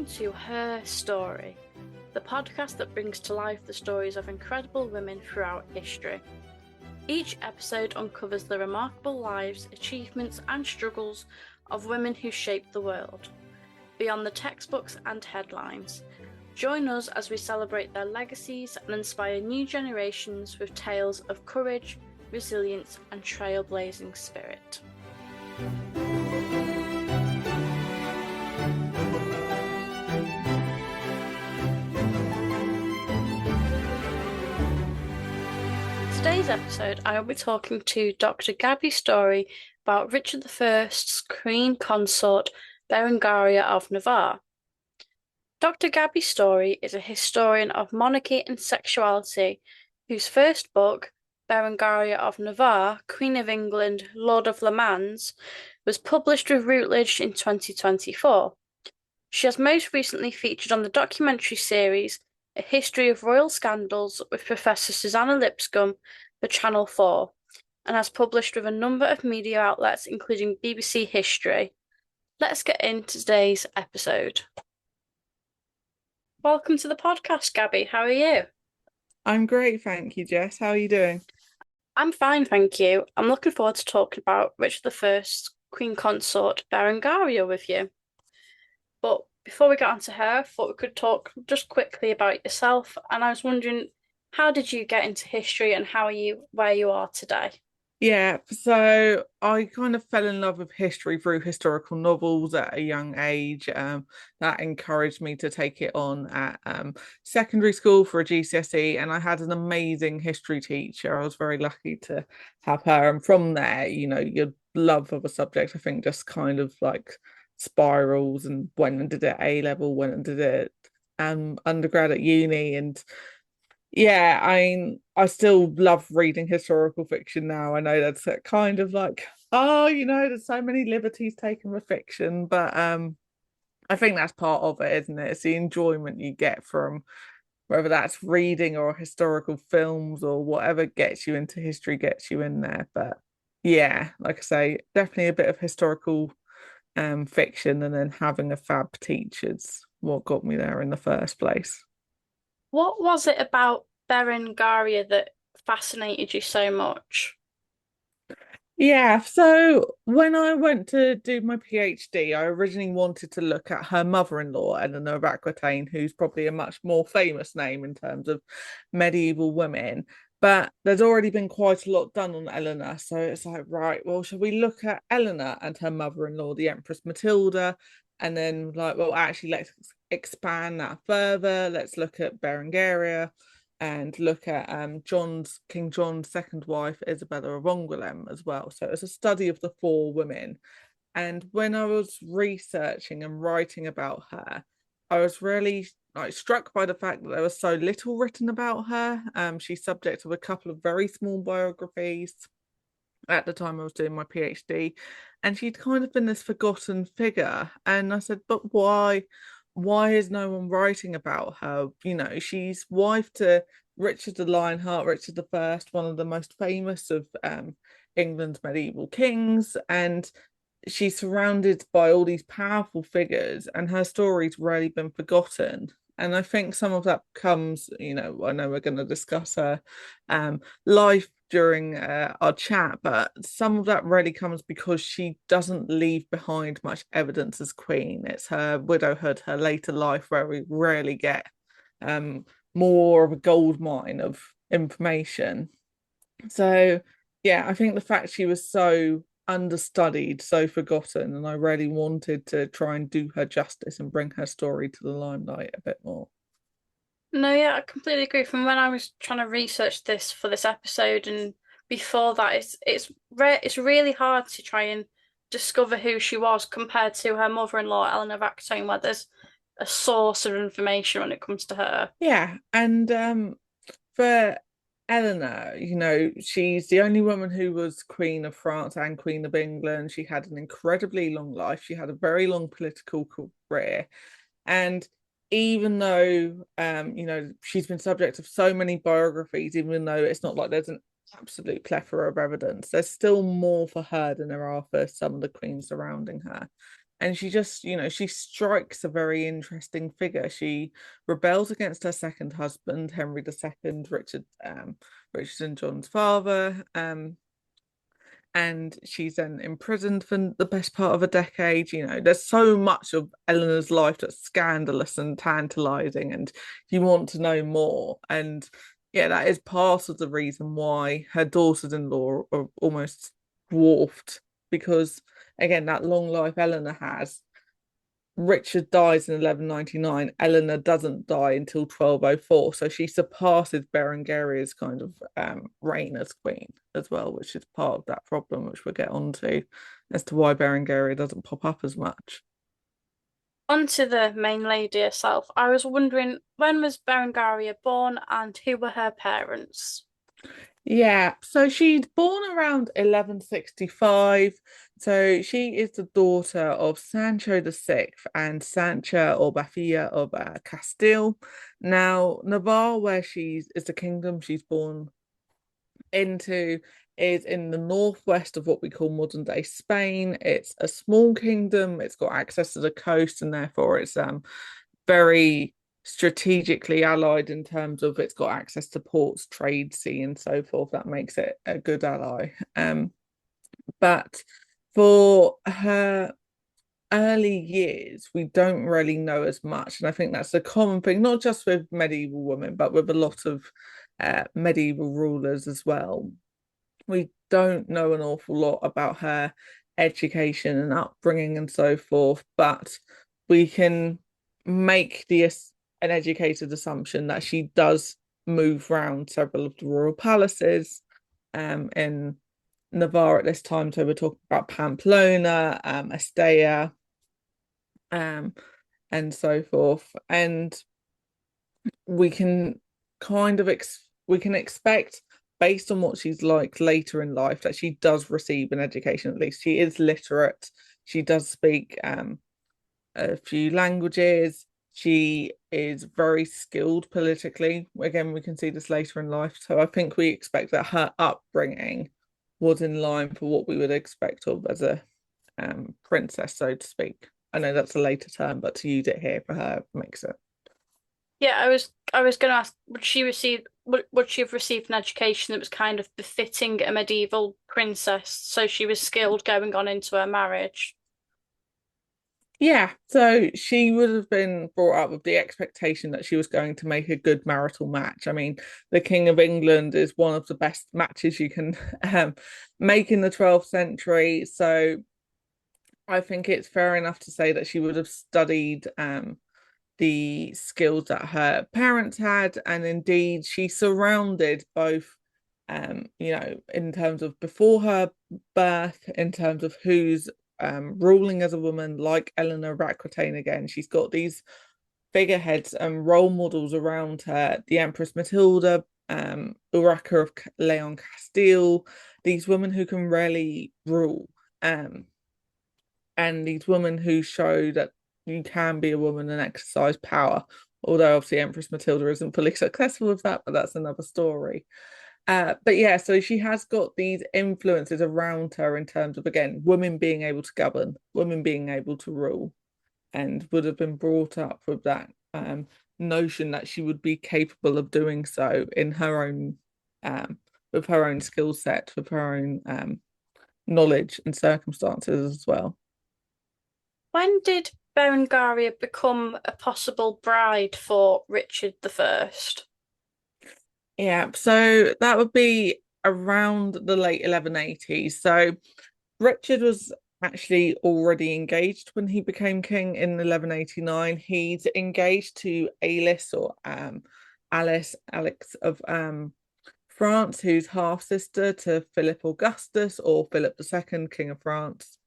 welcome to Her Story, the podcast that brings to life the stories of incredible women throughout history. Each episode uncovers the remarkable lives, achievements, and struggles of women who shaped the world, beyond the textbooks and headlines. Join us as we celebrate their legacies and inspire new generations with tales of courage, resilience, and trailblazing spirit. Today's episode, I will be talking to Dr Gabby Storey about Richard I's Queen Consort, Berengaria of Navarre. Dr Gabby Storey is a historian of monarchy and sexuality whose first book, Berengaria of Navarre, Queen of England, Lord of Le Mans, was published with Routledge in 2024. She has most recently featured on the documentary series A History of Royal Scandals with Professor Susanna Lipscomb for Channel 4, and has published with a number of media outlets including BBC History. Let's get into today's episode. Welcome to the podcast, Gabby. How are you? I'm great, thank you, Jess. How are you doing? I'm fine, thank you. I'm looking forward to talking about Richard I's Queen Consort, Berengaria, with you. But before we get on to her, I thought we could talk just quickly about yourself. And I was wondering, how did you get into history and how are you where you are today? Yeah, so I kind of fell in love with history through historical novels at a young age. That encouraged me to take it on at secondary school for a GCSE, and I had an amazing history teacher. I was very lucky to have her, and from there, your love of a subject, I think, just kind of like spirals, and went and did it A level, went and did it undergrad at uni, and yeah, I still love reading historical fiction now. I know that's kind of like, there's so many liberties taken with fiction, but I think that's part of it, isn't it? It's the enjoyment you get from whether that's reading or historical films or whatever gets you into history, gets you in there. But yeah, like I say, definitely a bit of historical fiction, and then having a fab teacher's what got me there in the first place. What was it about Berengaria that fascinated you so much? Yeah, so when I went to do my PhD, I originally wanted to look at her mother-in-law, Eleanor of Aquitaine, who's probably a much more famous name in terms of medieval women. But there's already been quite a lot done on Eleanor. So it's like, right, well, shall we look at Eleanor and her mother-in-law, the Empress Matilda? And then like, well, actually, let's expand that further. Let's look at Berengaria and look at King John's second wife, Isabella of Angoulême, as well. So it's a study of the four women. And when I was researching and writing about her, I was really struck by the fact that there was so little written about her. She's subject of a couple of very small biographies at the time I was doing my PhD, and she'd kind of been this forgotten figure. And I said, but why? Why is no one writing about her? She's wife to Richard the Lionheart, Richard I, one of the most famous of England's medieval kings, and she's surrounded by all these powerful figures, and her story's really been forgotten. And I think some of that comes, I know we're going to discuss her life during our chat, but some of that really comes because she doesn't leave behind much evidence as queen. It's her widowhood, her later life, where we really get more of a gold mine of information. So, yeah, I think the fact she was so understudied, so forgotten, and I really wanted to try and do her justice and bring her story to the limelight a bit more. No, yeah, I completely agree. From when I was trying to research this for this episode and before that, it's really hard to try and discover who she was compared to her mother-in-law, Eleanor of Aquitaine, where there's a source of information when it comes to her. Yeah, and for Eleanor, she's the only woman who was Queen of France and Queen of England. She had an incredibly long life. She had a very long political career. And even though, she's been subject of so many biographies, even though it's not like there's an absolute plethora of evidence, there's still more for her than there are for some of the queens surrounding her. And she just, she strikes a very interesting figure. She rebels against her second husband, Henry II, Richard and John's father. And she's then imprisoned for the best part of a decade. There's so much of Eleanor's life that's scandalous and tantalizing, and you want to know more. And yeah, that is part of the reason why her daughters-in-law are almost dwarfed, because again, that long life Eleanor has. Richard dies in 1199. Eleanor doesn't die until 1204. So she surpasses Berengaria's kind of reign as queen as well, which is part of that problem, which we'll get onto as to why Berengaria doesn't pop up as much. On to the main lady herself. I was wondering, when was Berengaria born and who were her parents? Yeah, so she's born around 1165. So she is the daughter of Sancho VI and Sancha or Bafia of Castile. Now, Navarre, where is the kingdom she's born into, is in the northwest of what we call modern day Spain. It's a small kingdom. It's got access to the coast, and therefore it's very strategically allied in terms of it's got access to ports, trade, sea, and so forth. That makes it a good ally. But for her early years, we don't really know as much. And I think that's a common thing, not just with medieval women, but with a lot of medieval rulers as well. We don't know an awful lot about her education and upbringing and so forth, but we can make an educated assumption that she does move around several of the royal palaces in Navarre at this time. So we're talking about Pamplona, Estella, um, and so forth. And we can we can expect, based on what she's like later in life, that she does receive an education. At least she is literate. She does speak a few languages. She is very skilled politically. Again, we can see this later in life. So I think we expect that her upbringing was in line for what we would expect of as a princess, so to speak. I know that's a later term, but to use it here for her makes it. Yeah, I was going to ask, would she have received an education that was kind of befitting a medieval princess, so she was skilled going on into her marriage? Yeah, so she would have been brought up with the expectation that she was going to make a good marital match. I mean, the King of England is one of the best matches you can make in the 12th century. So I think it's fair enough to say that she would have studied the skills that her parents had, and indeed she surrounded both in terms of before her birth, in terms of who's ruling as a woman, like Eleanor of Aquitaine. Again, she's got these figureheads and role models around her: the Empress Matilda, Urraca of Leon Castile, these women who can really rule, and these women who show that you can be a woman and exercise power. Although obviously Empress Matilda isn't fully successful with that, but that's another story. But yeah, so she has got these influences around her in terms of, again, women being able to govern, women being able to rule, and would have been brought up with that notion that she would be capable of doing so in her own, with her own skill set, with her own knowledge and circumstances as well. When did Berengaria become a possible bride for Richard the First? Yeah, so that would be around the late 1180s. So Richard was actually already engaged when he became king in 1189. He's engaged to Alex of France, who's half sister to Philip Augustus, or Philip II, King of France.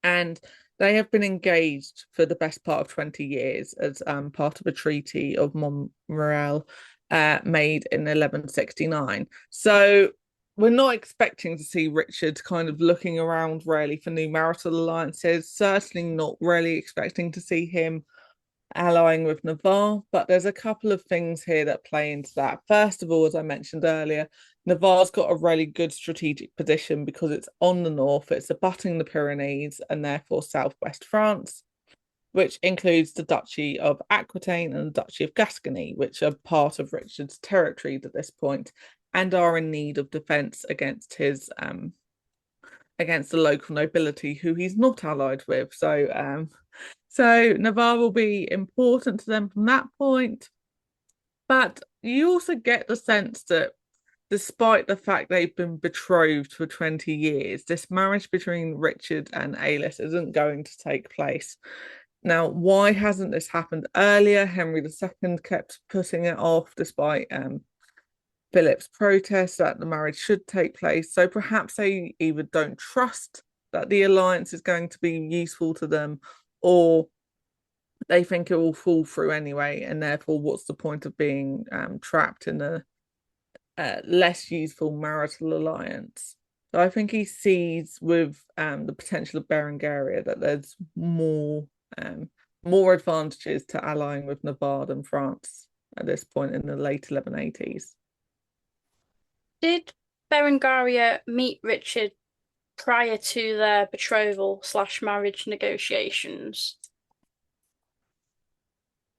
And they have been engaged for the best part of 20 years as part of a treaty of Montreal made in 1169. So we're not expecting to see Richard kind of looking around really for new marital alliances, certainly not really expecting to see him allying with Navarre, but there's a couple of things here that play into that. First of all, as I mentioned earlier, Navarre's got a really good strategic position because it's on the north, it's abutting the Pyrenees and therefore southwest France, which includes the Duchy of Aquitaine and the Duchy of Gascony, which are part of Richard's territories at this point and are in need of defence against the local nobility who he's not allied with. So Navarre will be important to them from that point. But you also get the sense that despite the fact they've been betrothed for 20 years, this marriage between Richard and Alice isn't going to take place. Now, why hasn't this happened earlier? Henry II kept putting it off despite Philip's protest that the marriage should take place. So perhaps they either don't trust that the alliance is going to be useful to them, or they think it will fall through anyway, and therefore, what's the point of being trapped in a less useful marital alliance? So I think he sees with the potential of Berengaria that there's more advantages to allying with Navarre than France at this point in the late 1180s. Did Berengaria meet Richard prior to their betrothal slash marriage negotiations?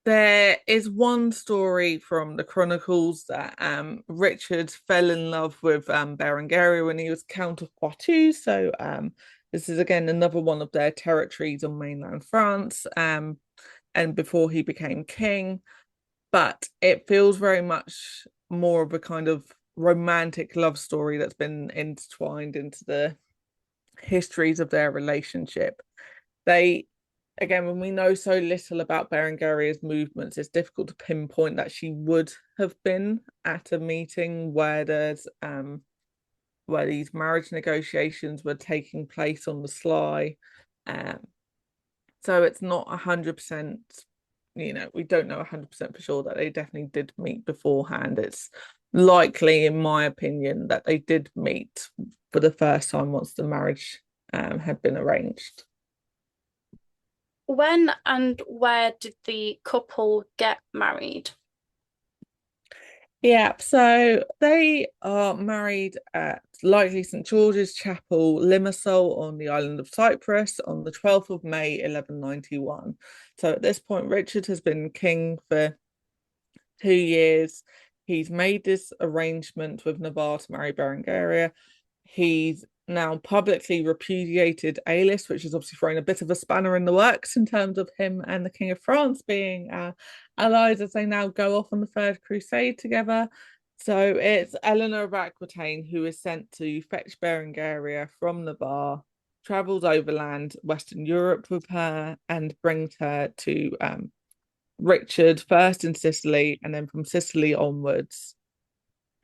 There is one story from the Chronicles that Richard fell in love with Berengaria when he was Count of Poitou. So this is again another one of their territories on mainland France, and before he became king. But it feels very much more of a kind of romantic love story that's been intertwined into the histories of their relationship. They Again, when we know so little about Berengaria's movements, it's difficult to pinpoint that she would have been at a meeting where these marriage negotiations were taking place on the sly. Um, so it's not 100%, we don't know 100% for sure that they definitely did meet beforehand. It's likely, in my opinion, that they did meet for the first time once the marriage had been arranged. When and where did the couple get married? Yeah, so they are married at likely St George's Chapel, Limassol on the island of Cyprus on the 12th of May, 1191. So at this point, Richard has been king for 2 years. He's made this arrangement with Navarre to marry Berengaria. He's now publicly repudiated Alice, which has obviously thrown a bit of a spanner in the works in terms of him and the King of France being allies as they now go off on the Third Crusade together. So it's Eleanor of Aquitaine who is sent to fetch Berengaria from Navarre, travels overland Western Europe with her, and brings her to Richard first in Sicily, and then from Sicily onwards,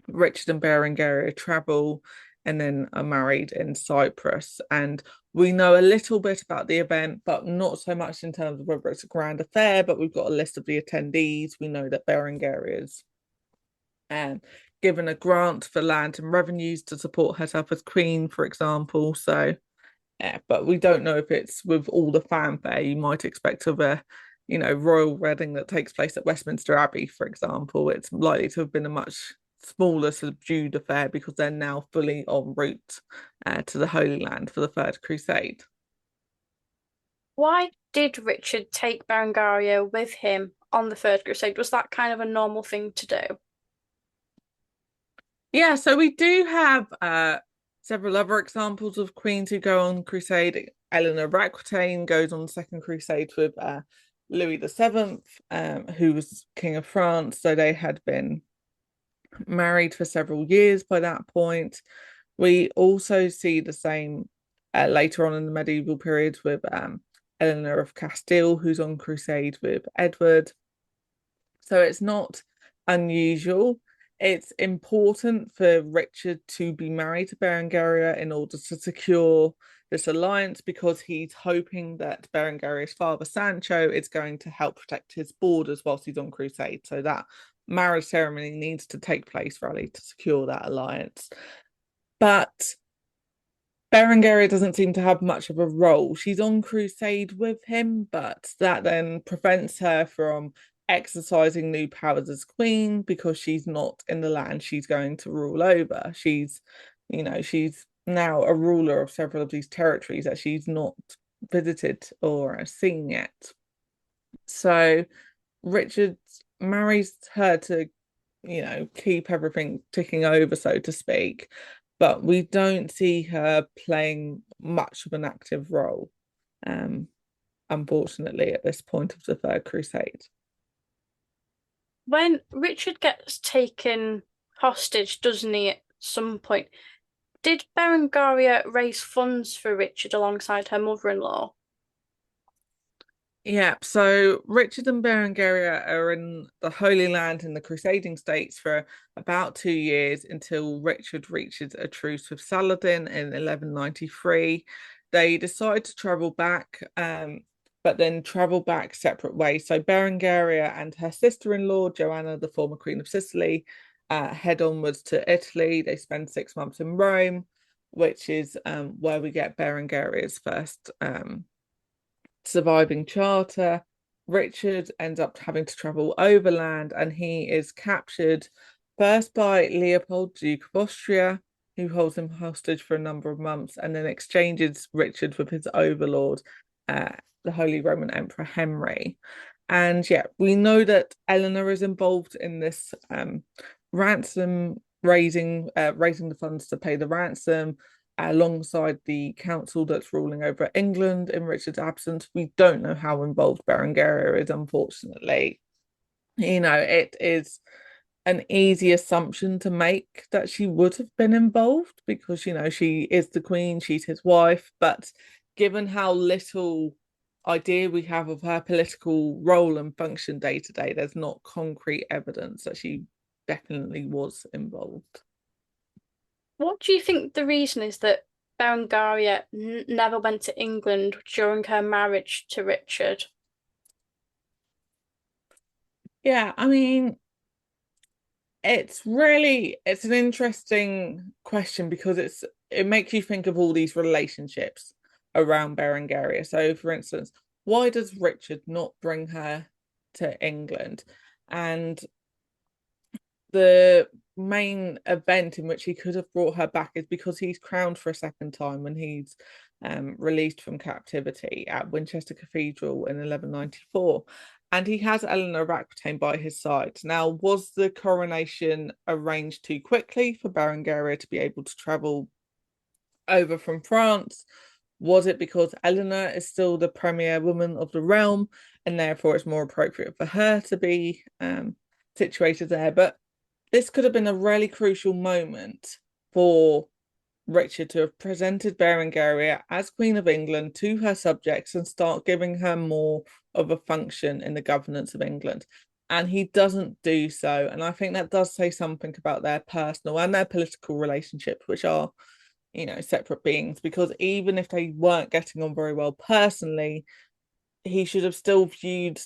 Richard and Berengaria travel and then are married in Cyprus. And we know a little bit about the event, but not so much in terms of whether it's a grand affair. But we've got a list of the attendees. We know that Berengaria is given a grant for land and revenues to support herself as queen, for example. So, yeah, but we don't know if it's with all the fanfare you might expect of a royal wedding that takes place at Westminster Abbey, for example. It's likely to have been a much smaller, subdued affair because they're now fully en route to the Holy Land for the Third Crusade. Why did Richard take Berengaria with him on the Third Crusade? Was that kind of a normal thing to do? Yeah, so we do have several other examples of queens who go on crusade. Eleanor of Aquitaine goes on the Second Crusade with Louis VII, who was King of France. So they had been married for several years by that point. We also see the same later on in the medieval period with Eleanor of Castile, who's on crusade with Edward. So it's not unusual. It's important for Richard to be married to Berengaria in order to secure this alliance because he's hoping that Berengaria's father Sancho is going to help protect his borders whilst he's on crusade. So that marriage ceremony needs to take place really to secure that alliance. But Berengaria doesn't seem to have much of a role. She's on crusade with him, but that then prevents her from exercising new powers as queen because she's not in the land she's going to rule over. She's now a ruler of several of these territories that she's not visited or seen yet. So Richard marries her to, keep everything ticking over, so to speak. But we don't see her playing much of an active role, um, unfortunately, at this point of the Third Crusade. When Richard gets taken hostage, doesn't he, at some point? Did Berengaria raise funds for Richard alongside her mother-in-law? Yeah, so Richard and Berengaria are in the Holy Land in the Crusading States for about 2 years until Richard reaches a truce with Saladin in 1193. They decide to travel back, but then travel back separate ways. So Berengaria and her sister-in-law, Joanna, the former Queen of Sicily, head onwards to Italy. They spend 6 months in Rome, which is where we get Berengaria's first surviving charter. Richard ends up having to travel overland and he is captured first by Leopold, Duke of Austria, who holds him hostage for a number of months and then exchanges Richard with his overlord, the Holy Roman Emperor Henry. And yeah, we know that Eleanor is involved in this ransom raising the funds to pay the ransom alongside the council that's ruling over England in Richard's absence. We don't know how involved Berengaria is, unfortunately. It is an easy assumption to make that she would have been involved because, she is the queen, she's his wife. But given how little idea we have of her political role and function day to day, there's not concrete evidence that she definitely was involved. What do you think the reason is that Berengaria never went to England during her marriage to Richard? Yeah, I mean, it's an interesting question because it makes you think of all these relationships around Berengaria. So for instance, why does Richard not bring her to England? And the main event in which he could have brought her back is because he's crowned for a second time when he's released from captivity at Winchester Cathedral in 1194. And he has Eleanor of Aquitaine by his side. Now, was the coronation arranged too quickly for Berengaria to be able to travel over from France? Was it because Eleanor is still the premier woman of the realm and therefore it's more appropriate for her to be situated there? But this could have been a really crucial moment for Richard to have presented Berengaria as Queen of England to her subjects and start giving her more of a function in the governance of England. And he doesn't do so. And I think that does say something about their personal and their political relationships, which are, separate beings, because even if they weren't getting on very well personally, he should have still viewed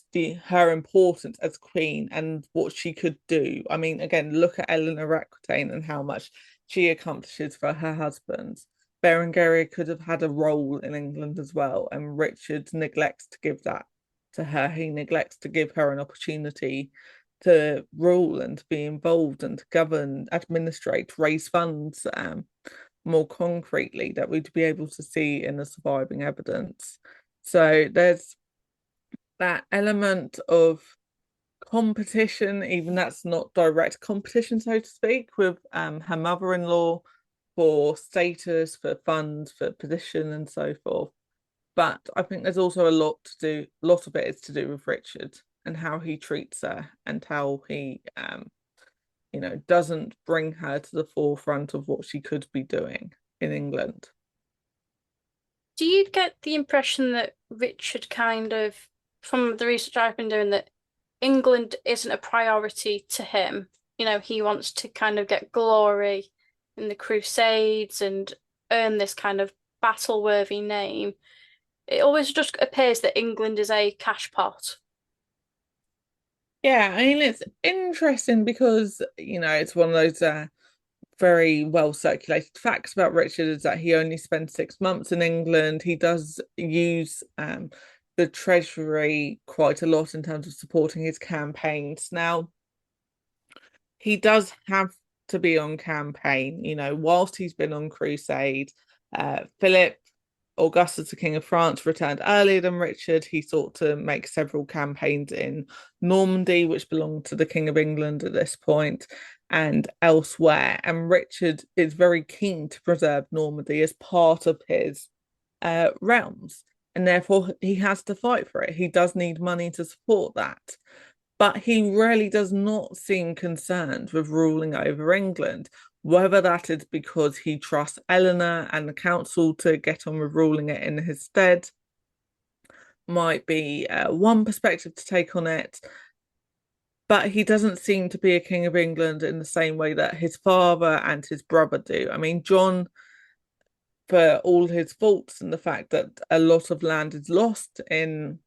her importance as queen and what she could do. I mean, again, look at Eleanor Aquitaine and how much she accomplishes for her husband. Berengaria could have had a role in England as well, and Richard neglects to give that to her. He neglects to give her an opportunity to rule and be involved and to govern, administrate, raise funds more concretely that we'd be able to see in the surviving evidence. So there's that element of competition, even that's not direct competition, so to speak, with her mother-in-law for status, for funds, for position, and so forth. But I think there's also a lot of it is to do with Richard and how he treats her and how he doesn't bring her to the forefront of what she could be doing in England. Do you get the impression that Richard from the research I've been doing, that England isn't a priority to him? He wants to kind of get glory in the Crusades and earn this kind of battle-worthy name. It always just appears that England is a cash pot. Yeah, I mean it's interesting because it's one of those very well circulated facts about Richard is that he only spends 6 months in England. He does use the Treasury quite a lot in terms of supporting his campaigns. Now, he does have to be on campaign, whilst he's been on crusade. Philip Augustus, the King of France, returned earlier than Richard. He sought to make several campaigns in Normandy, which belonged to the King of England at this point, and elsewhere. And Richard is very keen to preserve Normandy as part of his realms. And therefore, he has to fight for it. He does need money to support that. But he really does not seem concerned with ruling over England, whether that is because he trusts Eleanor and the council to get on with ruling it in his stead, might be one perspective to take on it. But he doesn't seem to be a king of England in the same way that his father and his brother do. I mean, John, for all his faults and the fact that a lot of land is lost in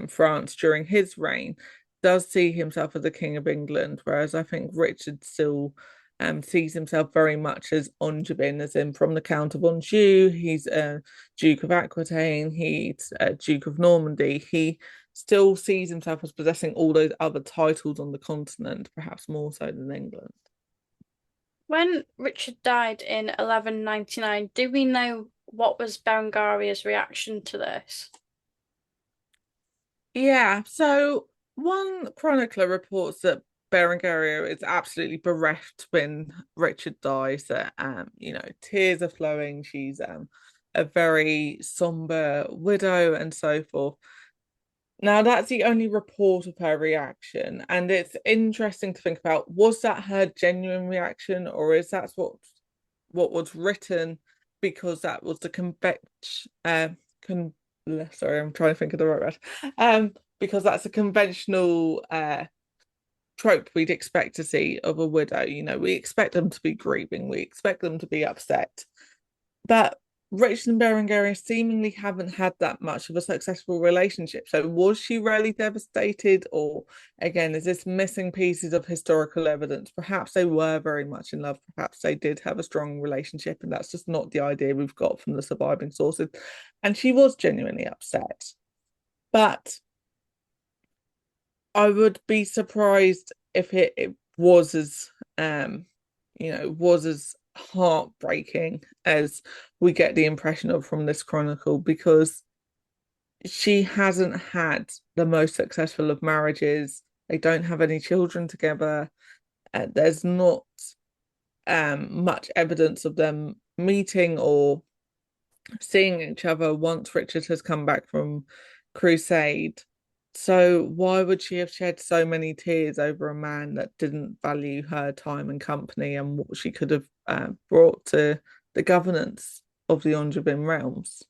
France during his reign, does see himself as the King of England, whereas I think Richard still sees himself very much as Angevin, as in from the Count of Anjou. He's a Duke of Aquitaine, he's a Duke of Normandy. He still sees himself as possessing all those other titles on the continent, perhaps more so than England. When Richard died in 1199, do we know what was Berengaria's reaction to this? Yeah, so one chronicler reports that Berengaria is absolutely bereft when Richard dies, that tears are flowing, she's a very somber widow and so forth. Now that's the only report of her reaction, and it's interesting to think about, was that her genuine reaction, or is that what was written because that was the con sorry, I'm trying to think of the right word. Because that's a conventional trope we'd expect to see of a widow. We expect them to be grieving, we expect them to be upset. But Richard and Berengaria seemingly haven't had that much of a successful relationship. So was she really devastated? Or again, is this missing pieces of historical evidence? Perhaps they were very much in love. Perhaps they did have a strong relationship, and that's just not the idea we've got from the surviving sources. And she was genuinely upset. But I would be surprised if it was as was as heartbreaking as we get the impression of from this chronicle, because she hasn't had the most successful of marriages. They don't have any children together. There's not much evidence of them meeting or seeing each other once Richard has come back from crusade. So why would she have shed so many tears over a man that didn't value her time and company and what she could have brought to the governance of the Angevin realms?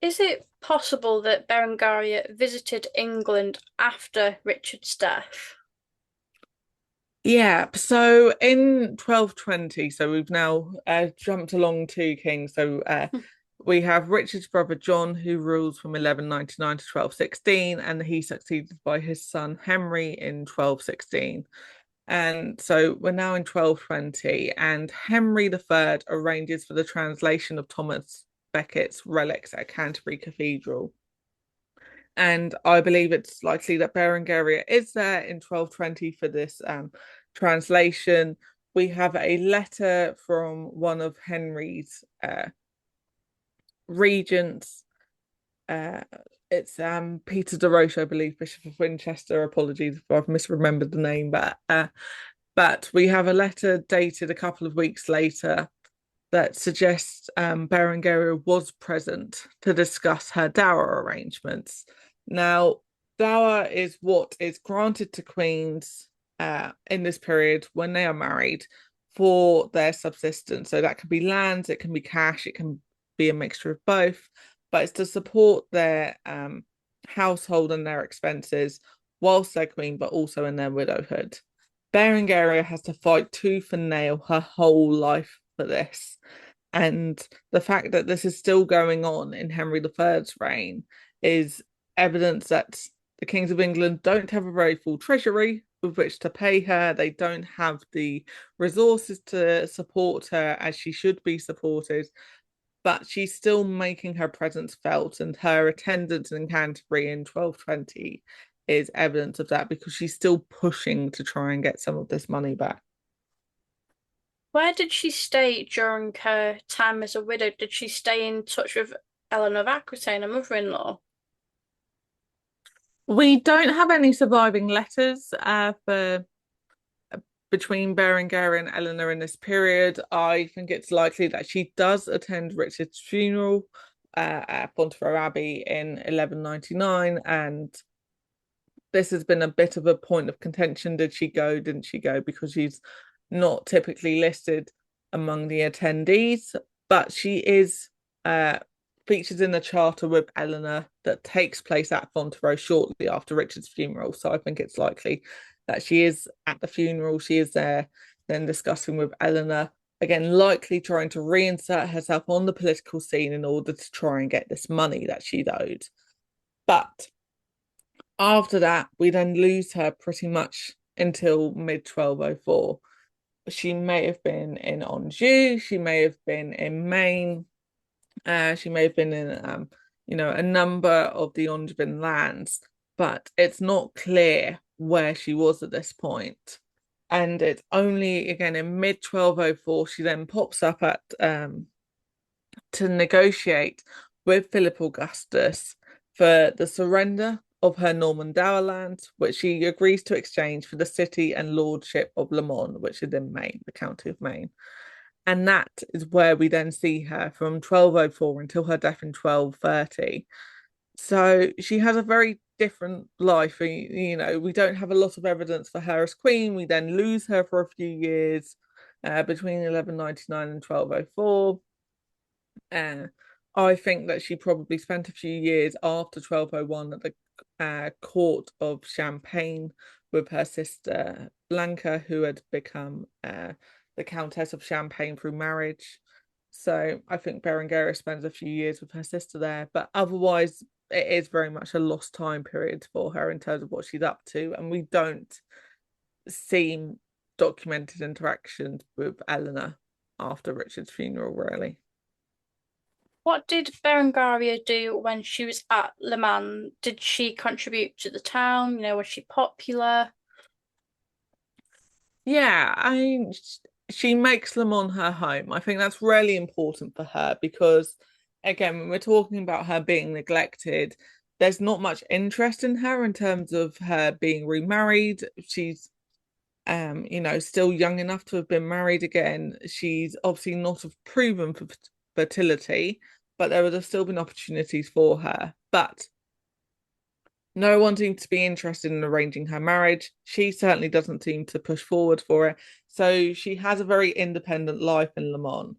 Is it possible that Berengaria visited England after Richard's death? Yeah, so in 1220, so we've now jumped along two kings. So we have Richard's brother John, who rules from 1199 to 1216, and he's succeeded by his son Henry in 1216. And so we're now in 1220, and Henry III arranges for the translation of Thomas Becket's relics at Canterbury Cathedral. And I believe it's likely that Berengaria is there in 1220 for this translation. We have a letter from one of Henry's regents. It's Peter de Roche, I believe, Bishop of Winchester. Apologies if I've misremembered the name, but we have a letter dated a couple of weeks later that suggests Berengaria was present to discuss her dower arrangements. Now, dower is what is granted to queens in this period when they are married for their subsistence. So that can be lands, it can be cash, it can be a mixture of both, but it's to support their household and their expenses whilst they're queen, but also in their widowhood. Berengaria has to fight tooth and nail her whole life for this. And the fact that this is still going on in Henry III's reign is evidence that the Kings of England don't have a very full treasury with which to pay her. They don't have the resources to support her as she should be supported, but she's still making her presence felt, and her attendance in Canterbury in 1220 is evidence of that because she's still pushing to try and get some of this money back. Where did she stay during her time as a widow? Did she stay in touch with Eleanor of Aquitaine, her mother-in-law? We don't have any surviving letters for between Berengaria and Eleanor in this period. I think it's likely that she does attend Richard's funeral at Fontevraud Abbey in 1199, and this has been a bit of a point of contention. Did she go? Didn't she go? Because she's not typically listed among the attendees, but she is featured in the charter with Eleanor that takes place at Fontevraud shortly after Richard's funeral. So I think it's likely that she is at the funeral. She is there, then discussing with Eleanor. Again, likely trying to reinsert herself on the political scene in order to try and get this money that she'd owed. But after that, we then lose her pretty much until mid 1204. She may have been in Anjou, she may have been in Maine, she may have been in a number of the Angevin lands, but it's not clear where she was at this point. And it's only again in mid 1204 she then pops up at to negotiate with Philip Augustus for the surrender of her Norman dower lands, which she agrees to exchange for the city and lordship of Le Mans, which is in Maine, the county of Maine. And that is where we then see her from 1204 until her death in 1230. So she has a very different life. We don't have a lot of evidence for her as queen. We then lose her for a few years between 1199 and 1204. I think that she probably spent a few years after 1201 at the court of Champagne with her sister Blanca, who had become the Countess of Champagne through marriage. So I think Berengaria spends a few years with her sister there, but otherwise it is very much a lost time period for her in terms of what she's up to, and we don't see documented interactions with Eleanor after Richard's funeral, really. What did Berengaria do when she was at Le Mans? Did she contribute to the town? Was she popular? Yeah, she makes Le Mans her home. I think that's really important for her because, again, when we're talking about her being neglected, there's not much interest in her in terms of her being remarried. She's, still young enough to have been married again. She's obviously not of proven fertility, but there would have still been opportunities for her. But no one seems to be interested in arranging her marriage. She certainly doesn't seem to push forward for it. So she has a very independent life in Le Mans.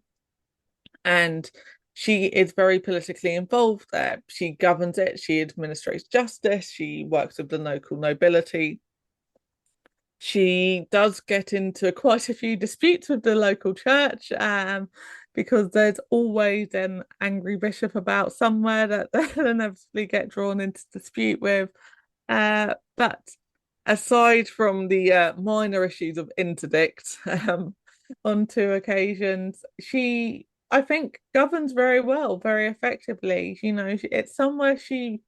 And she is very politically involved there. She governs it, she administrates justice, she works with the local nobility. She does get into quite a few disputes with the local church because there's always an angry bishop about somewhere that they'll inevitably get drawn into dispute with. But aside from the minor issues of interdict on two occasions, she, I think, governs very well, very effectively. It's somewhere she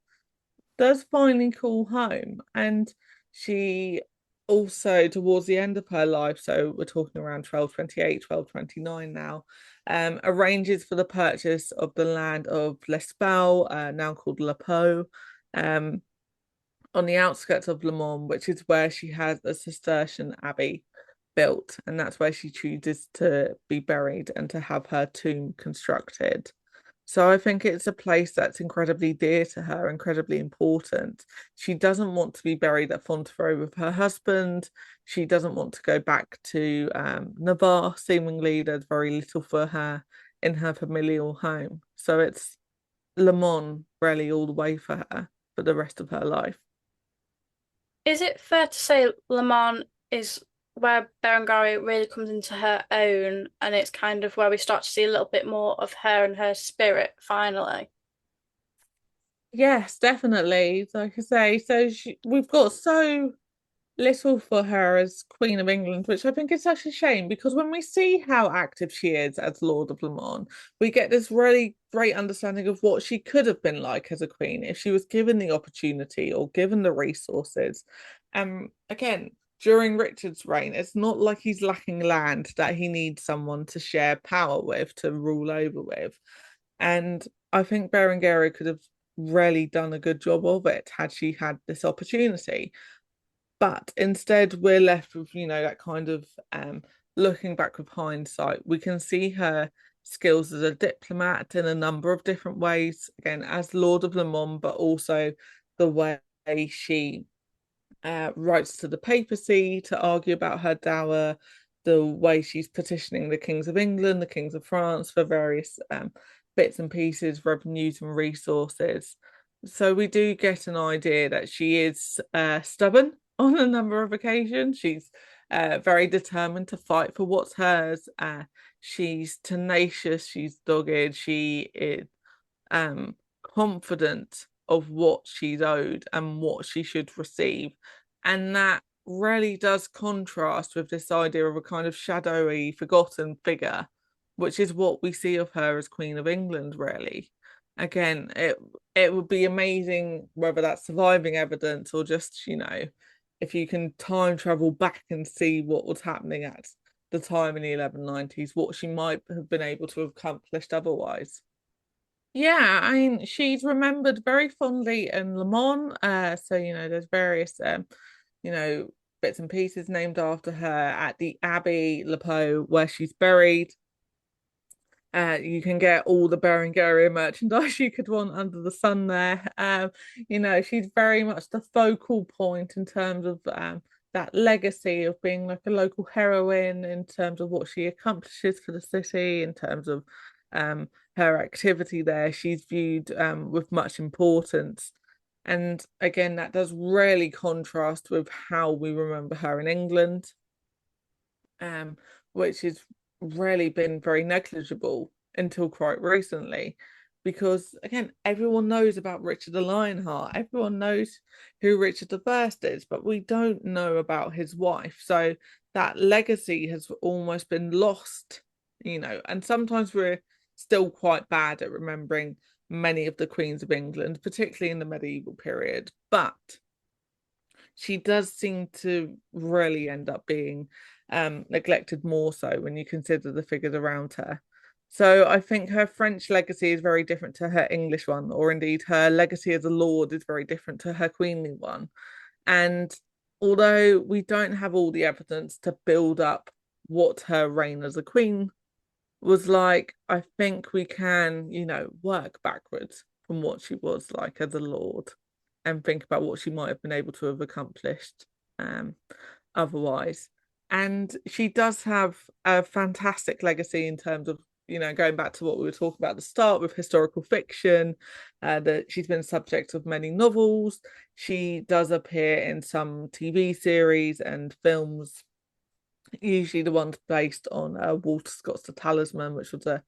does finally call home. And she also, towards the end of her life, so we're talking around 1228, 1229 now, arranges for the purchase of the land of L'Espal, now called Le Pau, on the outskirts of Le Mans, which is where she has a Cistercian abbey built, and that's where she chooses to be buried and to have her tomb constructed. So I think it's a place that's incredibly dear to her, incredibly important. She doesn't want to be buried at Fontevraud with her husband. She doesn't want to go back to Navarre. Seemingly, there's very little for her in her familial home. So it's Le Mans really all the way for her for the rest of her life. Is it fair to say Le Mans is where Berengaria really comes into her own, and it's kind of where we start to see a little bit more of her and her spirit finally? Yes, definitely. Like I say, we've got so little for her as Queen of England, which I think is such a shame because when we see how active she is as Lord of Le Mans, we get this really great understanding of what she could have been like as a queen if she was given the opportunity or given the resources. Again, during Richard's reign, it's not like he's lacking land that he needs someone to share power with, to rule over with. And I think Berengaria could have really done a good job of it had she had this opportunity. But instead, we're left with, that kind of looking back with hindsight. We can see her skills as a diplomat in a number of different ways, again, as Lord of Le Mans, but also the way she writes to the papacy to argue about her dower, the way she's petitioning the kings of England, the kings of France for various bits and pieces, revenues and resources. So we do get an idea that she is stubborn on a number of occasions. She's very determined to fight for what's hers. She's tenacious, she's dogged, she is confident of what she's owed and what she should receive. And that really does contrast with this idea of a kind of shadowy, forgotten figure, which is what we see of her as Queen of England, really. Again, it would be amazing whether that's surviving evidence or just, if you can time travel back and see what was happening at the time in the 1190s, what she might have been able to have accomplished otherwise. Yeah, I mean, she's remembered very fondly in Le Mans. There's various, you know, bits and pieces named after her at the Abbey Le Pau where she's buried. You can get all the Berengaria merchandise you could want under the sun there. She's very much the focal point in terms of that legacy of being like a local heroine, in terms of what she accomplishes for the city, in terms of her activity there. She's viewed with much importance. And again, that does really contrast with how we remember her in England, um, which has really been very negligible until quite recently. Because again, everyone knows about Richard the Lionheart, everyone knows who Richard the First is, but we don't know about his wife. So that legacy has almost been lost, and sometimes we're still quite bad at remembering many of the queens of England, particularly in the medieval period. But she does seem to really end up being neglected more so when you consider the figures around her. So I think her French legacy is very different to her English one, or indeed her legacy as a lord is very different to her queenly one. And although we don't have all the evidence to build up what her reign as a queen was like, I think we can, work backwards from what she was like as a lord and think about what she might have been able to have accomplished um, otherwise. And she does have a fantastic legacy in terms of, going back to what we were talking about at the start with historical fiction, that she's been subject of many novels. She does appear in some TV series and films, usually the ones based on Walter Scott's The Talisman, which was a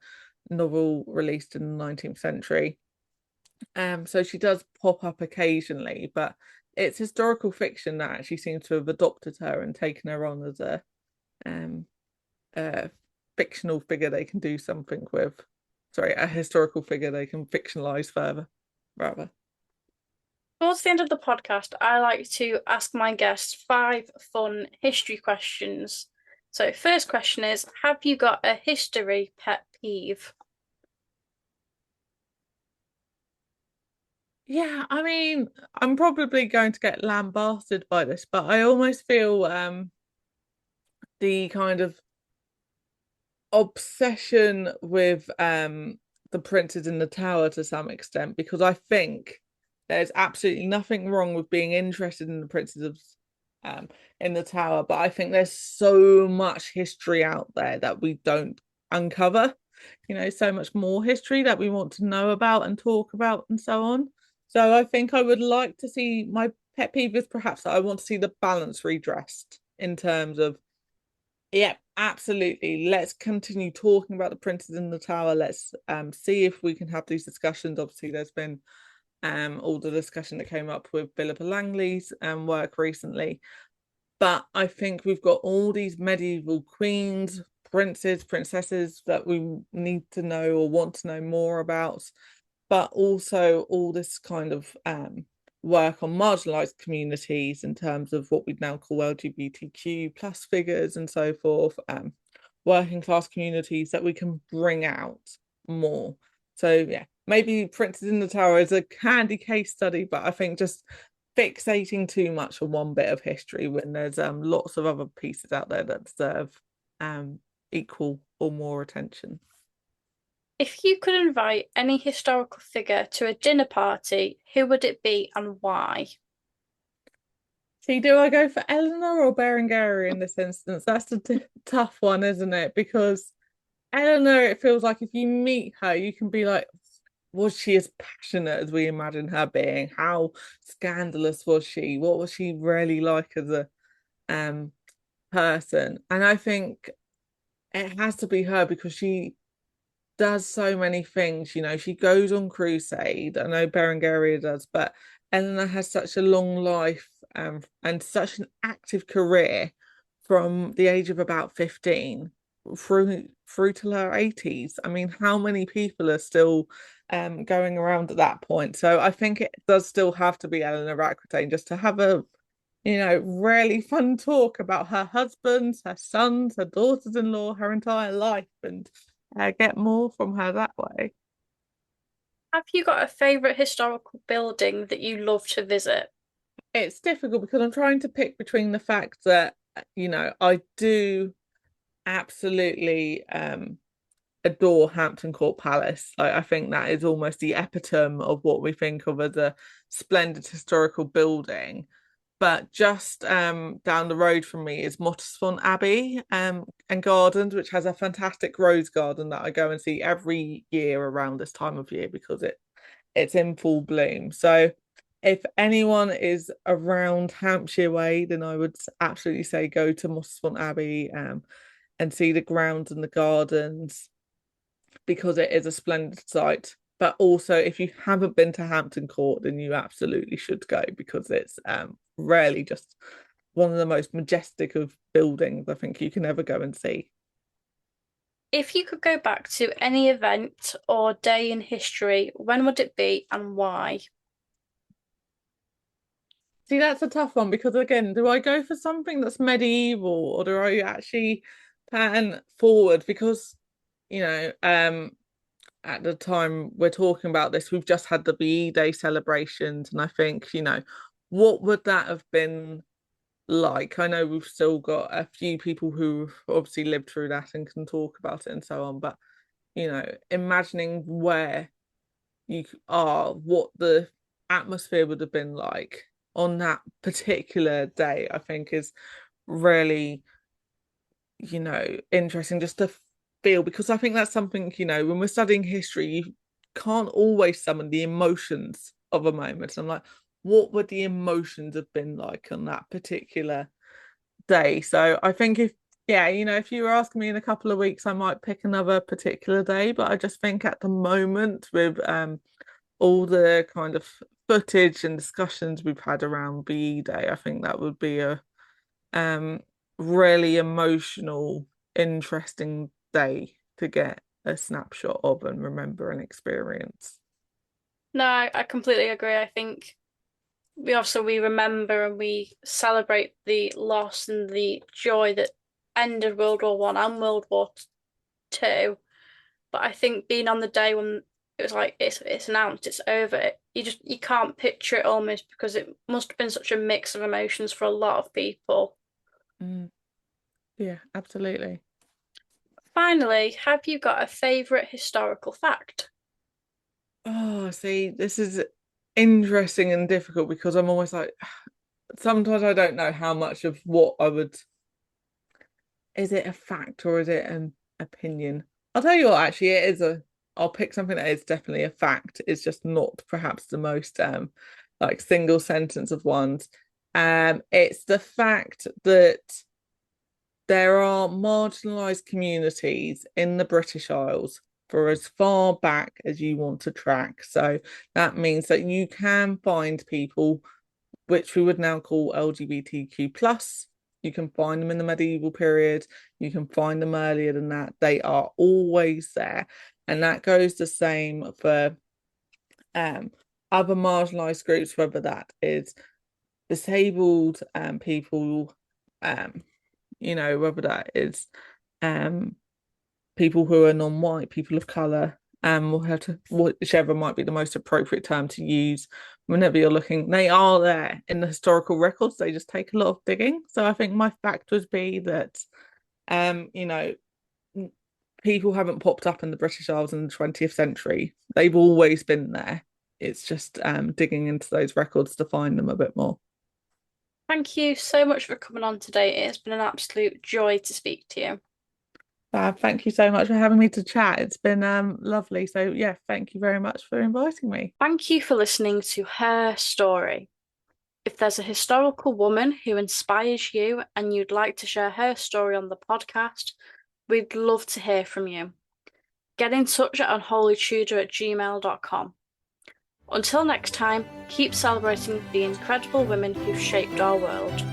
novel released in the 19th century. So she does pop up occasionally, but it's historical fiction that actually seems to have adopted her and taken her on as um a fictional figure they can do something with. Sorry, a historical figure they can fictionalize further, rather. Towards the end of the podcast, I like to ask my guests five fun history questions. So, first question is, have you got a history pet peeve? Yeah, I mean, I'm probably going to get lambasted by this, but I almost feel the kind of obsession with the princes in the tower to some extent, because I think there's absolutely nothing wrong with being interested in the princes of um in the tower, but I think there's so much history out there that we don't uncover, so much more history that we want to know about and talk about and so on. So I think I would like to see, my pet peeve is perhaps that I want to see the balance redressed in terms of, yeah, absolutely. Let's continue talking about the princes in the tower. Let's see if we can have these discussions. Obviously, there's been all the discussion that came up with Philippa Langley's work recently. But I think we've got all these medieval queens, princes, princesses that we need to know or want to know more about, but also all this kind of work on marginalized communities in terms of what we'd now call LGBTQ plus figures and so forth, working class communities that we can bring out more. So yeah, maybe Princes in the Tower is a handy case study, but I think just fixating too much on one bit of history when there's lots of other pieces out there that deserve equal or more attention. If you could invite any historical figure to a dinner party, who would it be and why? See, do I go for Eleanor or Berengaria in this instance? That's the tough one, isn't it? Because Eleanor, it feels like if you meet her, you can be like, was she as passionate as we imagine her being? How scandalous was she? What was she really like as a um person? And I think it has to be her because she does so many things. You know, she goes on crusade. I know Berengaria does, but Eleanor has such a long life and such an active career from the age of about 15 through till her 80s. I mean, how many people are still going around at that point? So I think it does still have to be Eleanor Aquitaine just to have a really fun talk about her husbands, her sons, her daughters-in-law, her entire life, and get more from her that way. Have you got a favourite historical building that you love to visit? It's difficult because I'm trying to pick between the fact that, I do absolutely adore Hampton Court Palace. Like, I think that is almost the epitome of what we think of as a splendid historical building. But just down the road from me is Mottisfont Abbey and Gardens, which has a fantastic rose garden that I go and see every year around this time of year because it's in full bloom. So if anyone is around Hampshire way, then I would absolutely say go to Mottisfont Abbey and see the grounds and the gardens because it is a splendid sight. But also, if you haven't been to Hampton Court, then you absolutely should go because it's really just one of the most majestic of buildings I think you can ever go and see. If you could go back to any event or day in history, when would it be and why? See, that's a tough one because again, do I go for something that's medieval or do I actually pan forward? Because, you know, at the time we're talking about this, we've just had the BE Day celebrations, and I think, what would that have been like? I know we've still got a few people who obviously lived through that and can talk about it and so on, but imagining where you are, what the atmosphere would have been like on that particular day, I think is really, interesting just to feel because I think that's something, when we're studying history, you can't always summon the emotions of a moment. I'm like, what would the emotions have been like on that particular day? So I think yeah, if you were asking me in a couple of weeks, I might pick another particular day, but I just think at the moment with all the kind of footage and discussions we've had around BE Day, I think that would be a um really emotional, interesting day to get a snapshot of and remember and experience. No, I completely agree. I think we remember and we celebrate the loss and the joy that ended World War I and World War II. But I think being on the day when it was like it's announced, it's over, you can't picture it almost because it must have been such a mix of emotions for a lot of people. Mm, yeah, absolutely. Finally, have you got a favourite historical fact? Oh, see, this is interesting and difficult because I'm almost like sometimes I don't know how much of what I would is it a fact or is it an opinion? I'll tell you what, actually, I'll pick something that is definitely a fact. It's just not perhaps the most like single sentence of ones. It's the fact that there are marginalized communities in the British Isles for as far back as you want to track. So that means that you can find people which we would now call LGBTQ plus. You can find them in the medieval period. You can find them earlier than that. They are always there. And that goes the same for other marginalised groups, whether that is disabled people, whether that is people who are non-white, people of colour, whichever might be the most appropriate term to use whenever you're looking. They are there in the historical records. They just take a lot of digging. So I think my fact would be that, people haven't popped up in the British Isles in the 20th century. They've always been there. It's just digging into those records to find them a bit more. Thank you so much for coming on today. It's been an absolute joy to speak to you. Thank you so much for having me to chat. It's been lovely. So yeah, thank you very much for inviting me. Thank you for listening to Her Story. If there's a historical woman who inspires you and you'd like to share her story on the podcast, we'd love to hear from you. Get in touch at unholytudor@gmail.com. Until next time, keep celebrating the incredible women who've shaped our world.